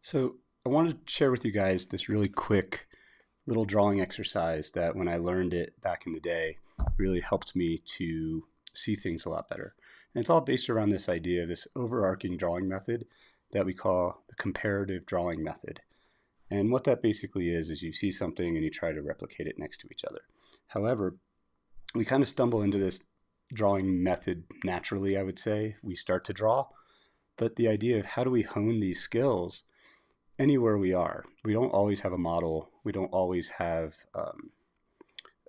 So I wanted to share with you guys this really quick little drawing exercise that when I learned it back in the day really helped me to see things a lot better. And it's all based around this idea, this overarching drawing method that we call the comparative drawing method. And what that basically is you see something and you try to replicate it next to each other. However, we kind of stumble into this drawing method naturally, I would say. We start to draw, but the idea of how do we hone these skills anywhere we are. We don't always have a model. We don't always have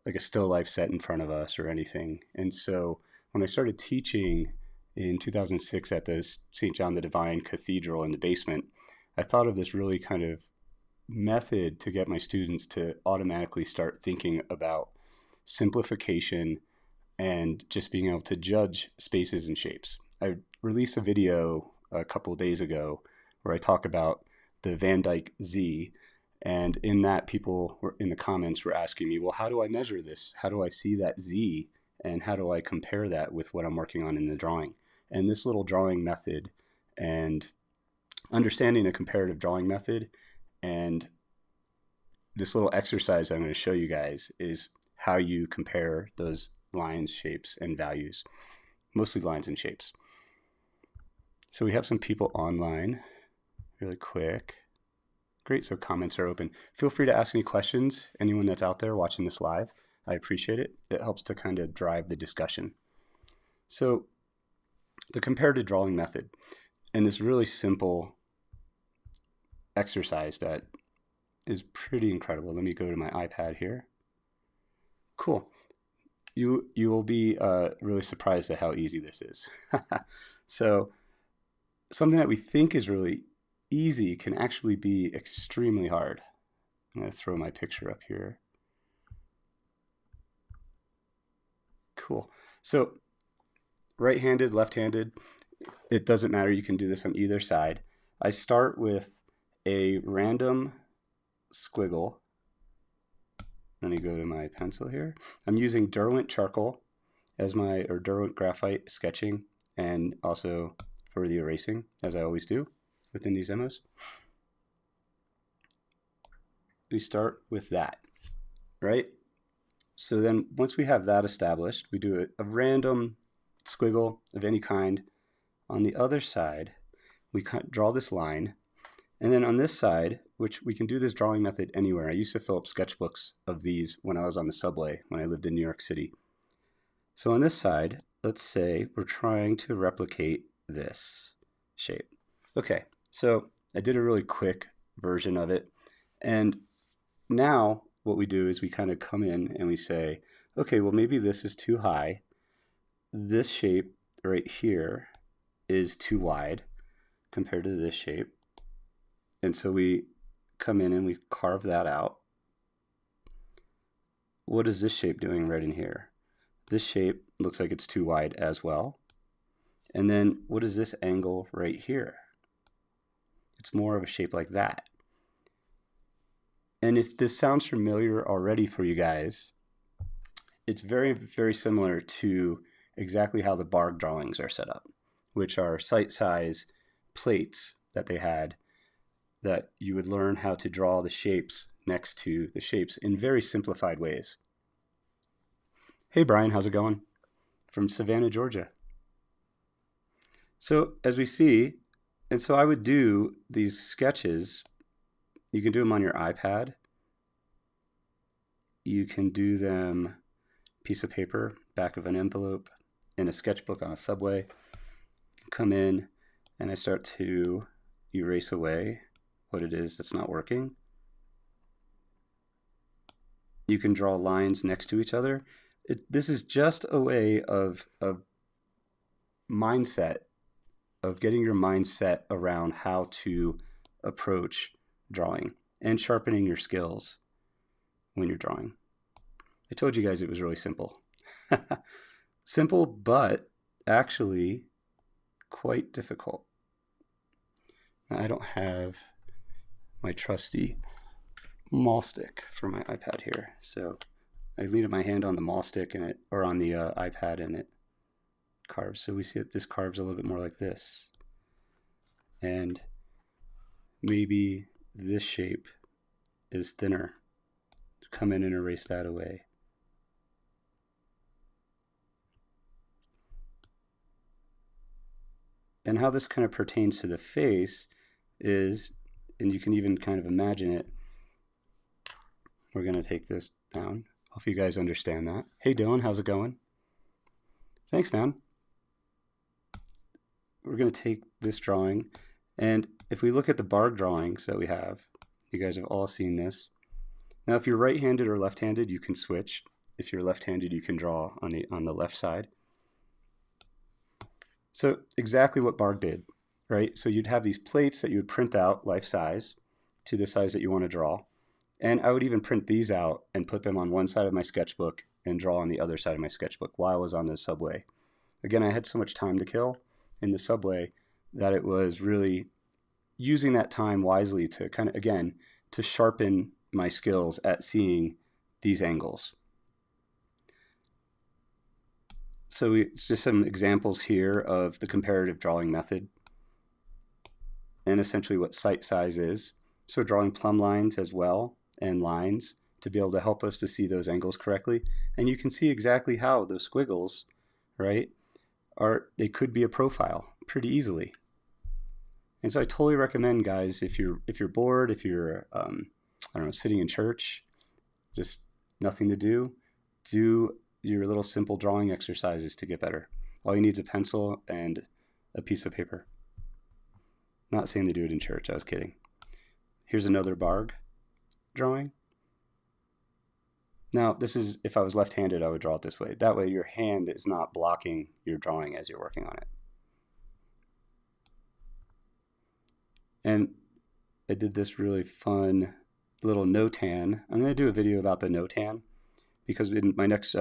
like a still life set in front of us or anything. And so when I started teaching in 2006 at the St. John the Divine Cathedral in the basement, I thought of this really kind of method to get my students to automatically start thinking about simplification and just being able to judge spaces and shapes. I released a video a couple of days ago where I talk about the Van Dyke Z, and in that people were in the comments were asking me, well, how do I measure this? How do I see that Z, and how do I compare that with what I'm working on in the drawing? And this little drawing method and understanding a comparative drawing method and this little exercise I'm going to show you guys is how you compare those lines, shapes, and values, mostly lines and shapes. So we have some people online really quick. Great, so comments are open. Feel free to ask any questions, anyone that's out there watching this live. I appreciate it. It helps to kind of drive the discussion. So the comparative drawing method and this really simple exercise that is pretty incredible. Let me go to my iPad here. Cool. You will be really surprised at how easy this is. So something that we think is really easy can actually be extremely hard. I'm going to throw my picture up here. Cool. So right-handed, left-handed, it doesn't matter. You can do this on either side. I start with a random squiggle. Let me go to my pencil here. I'm using Derwent charcoal as or Derwent graphite sketching and also for the erasing, as I always do within these demos. We start with that, right? So then once we have that established, we do a random squiggle of any kind. On the other side, we draw this line. And then on this side, which we can do this drawing method anywhere. I used to fill up sketchbooks of these when I was on the subway, when I lived in New York City. So on this side, let's say we're trying to replicate this shape. Okay, so I did a really quick version of it. And now what we do is we kind of come in and we say, okay, well, maybe this is too high. This shape right here is too wide compared to this shape. And so we come in and we carve that out. What is this shape doing right in here? This shape looks like it's too wide as well. And then what is this angle right here? It's more of a shape like that. And if this sounds familiar already for you guys, it's very, very similar to exactly how the Bargue drawings are set up, which are site-size plates that they had that you would learn how to draw the shapes next to the shapes in very simplified ways. Hey Brian, how's it going? From Savannah, Georgia. So as we see, and so I would do these sketches. You can do them on your iPad. You can do them piece of paper, back of an envelope, in a sketchbook on a subway. Come in and I start to erase away what it is that's not working. You can draw lines next to each other. This is just a way of mindset, of getting your mindset around how to approach drawing and sharpening your skills when you're drawing. I told you guys it was really simple. Simple, but actually quite difficult. Now, I don't have my trusty maul stick for my iPad here, so I leaned my hand on the maul stick and or on the iPad, and it carves. So we see that this carves a little bit more like this. And maybe this shape is thinner. Come in and erase that away. And how this kind of pertains to the face is, and you can even kind of imagine it, we're going to take this down. Hope you guys understand that. Hey Dylan, how's it going? Thanks, man. We're going to take this drawing, and if we look at the Bargue drawings that we have, you guys have all seen this. Now, if you're right-handed or left-handed, you can switch. If you're left-handed, you can draw on the left side. So exactly what Bargue did, right? So you'd have these plates that you would print out life size to the size that you want to draw. And I would even print these out and put them on one side of my sketchbook and draw on the other side of my sketchbook while I was on the subway. Again, I had so much time to kill in the subway that it was really using that time wisely to kind of, again, to sharpen my skills at seeing these angles. So it's just some examples here of the comparative drawing method and essentially what sight size is. So drawing plumb lines as well and lines to be able to help us to see those angles correctly. And you can see exactly how those squiggles, right, they could be a profile pretty easily. And so I totally recommend, guys, if you're bored, if you're I don't know, sitting in church, just nothing to do your little simple drawing exercises to get better. All you need is a pencil and a piece of paper. Not saying to do it in church, I was kidding. Here's another Bargue drawing. Now, this is, if I was left-handed, I would draw it this way. That way your hand is not blocking your drawing as you're working on it. And I did this really fun little notan. I'm going to do a video about the notan because in my next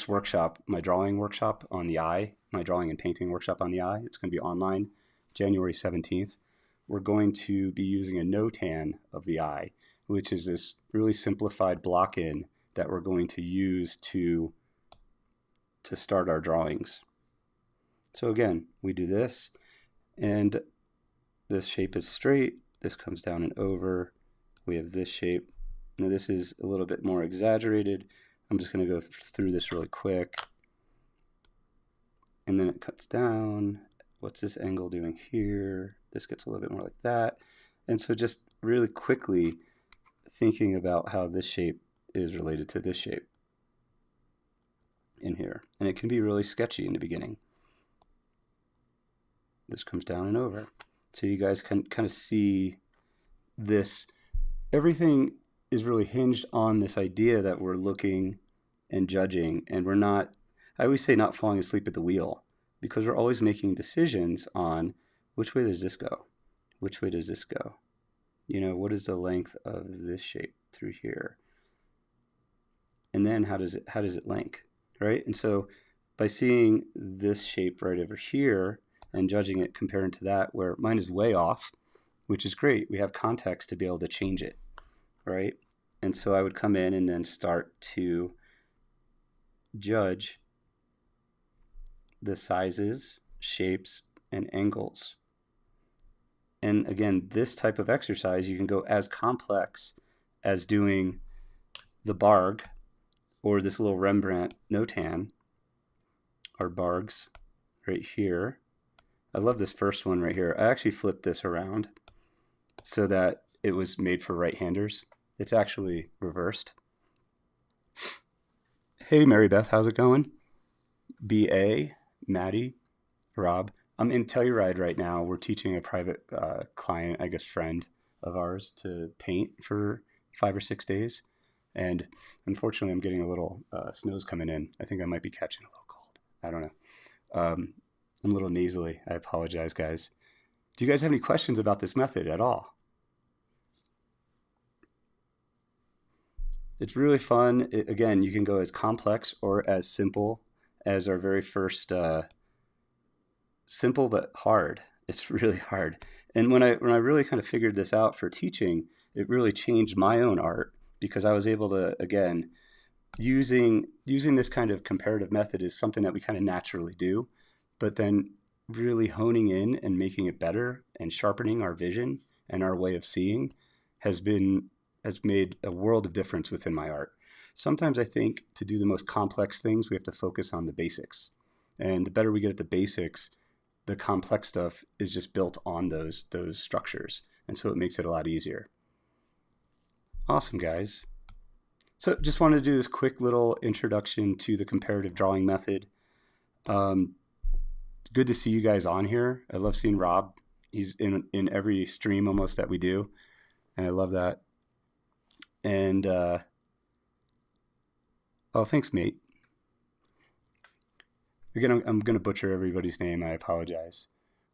workshop, my drawing workshop on the eye, my drawing and painting workshop on the eye, it's going to be online January 17th. We're going to be using a notan of the eye, which is this really simplified block-in that we're going to use to start our drawings. So again, we do this, and this shape is straight, this comes down and over, we have this shape. Now this is a little bit more exaggerated. I'm just going to go through this really quick. And then it cuts down. What's this angle doing here? This gets a little bit more like that. And so just really quickly thinking about how this shape is related to this shape in here. And it can be really sketchy in the beginning. This comes down and over. So you guys can kind of see this. Everything is really hinged on this idea that we're looking and judging, and we're not, I always say, not falling asleep at the wheel, because we're always making decisions on which way does this go? Which way does this go? You know, what is the length of this shape through here? And then how does it link, right? And so by seeing this shape right over here and judging it comparing to that, where mine is way off, which is great. We have context to be able to change it, right? And so I would come in and then start to judge the sizes, shapes, and angles. And again, this type of exercise, you can go as complex as doing the Bargue or this little Rembrandt notan or Bargues right here. I love this first one right here. I actually flipped this around so that it was made for right-handers. It's actually reversed. Hey, Mary Beth, how's it going? B.A., Maddie, Rob. I'm in Telluride right now. We're teaching a private client, I guess friend of ours, to paint for 5 or 6 days. And unfortunately, I'm getting a little snow's coming in. I think I might be catching a little cold. I don't know. I'm a little nasally. I apologize, guys. Do you guys have any questions about this method at all? It's really fun. Again, you can go as complex or as simple as our very first simple but hard. It's really hard. And when I really kind of figured this out for teaching, it really changed my own art, because I was able to, again, using this kind of comparative method is something that we kind of naturally do, but then really honing in and making it better and sharpening our vision and our way of seeing has made a world of difference within my art. Sometimes I think to do the most complex things, we have to focus on the basics. And the better we get at the basics, the complex stuff is just built on those structures. And so it makes it a lot easier. Awesome, guys. So just wanted to do this quick little introduction to the comparative drawing method. Good to see you guys on here. I love seeing Rob. He's in every stream almost that we do, and I love that. And oh, thanks, mate. Again, I'm going to butcher everybody's name. I apologize.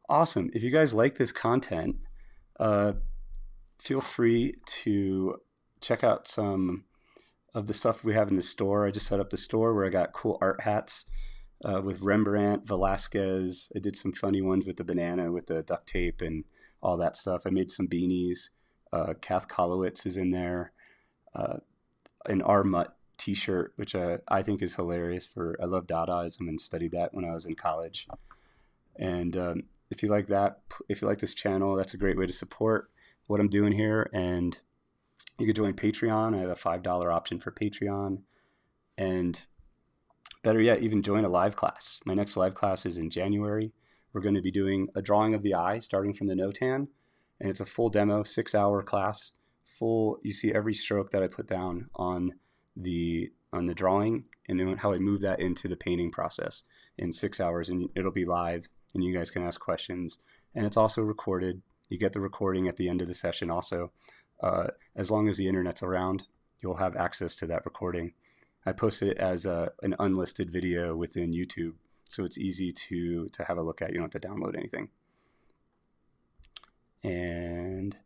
Awesome. If you guys like this content, feel free to check out some of the stuff we have in the store. I just set up the store where I got cool art hats with Rembrandt, Velasquez. I did some funny ones with the banana, with the duct tape and all that stuff. I made some beanies. Kath Kolowitz is in there. An R Mutt t-shirt, which I think is hilarious. I love Dadaism and studied that when I was in college. And if you like that, if you like this channel, that's a great way to support what I'm doing here. And you can join Patreon. I have a $5 option for Patreon. And better yet, even join a live class. My next live class is in January. We're going to be doing a drawing of the eye starting from the no-tan. And it's a full demo, 6-hour class. You see every stroke that I put down on the drawing and how I move that into the painting process in 6 hours. And it'll be live and you guys can ask questions. And it's also recorded. You get the recording at the end of the session also. As long as the internet's around, you'll have access to that recording. I posted it as an unlisted video within YouTube, so it's easy to have a look at. You don't have to download anything. And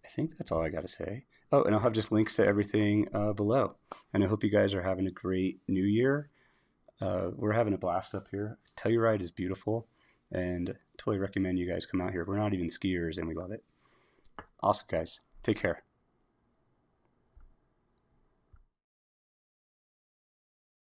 I think that's all I got to say. Oh, and I'll have just links to everything below. And I hope you guys are having a great new year. We're having a blast up here. Telluride is beautiful, and totally recommend you guys come out here. We're not even skiers, and we love it. Awesome, guys. Take care.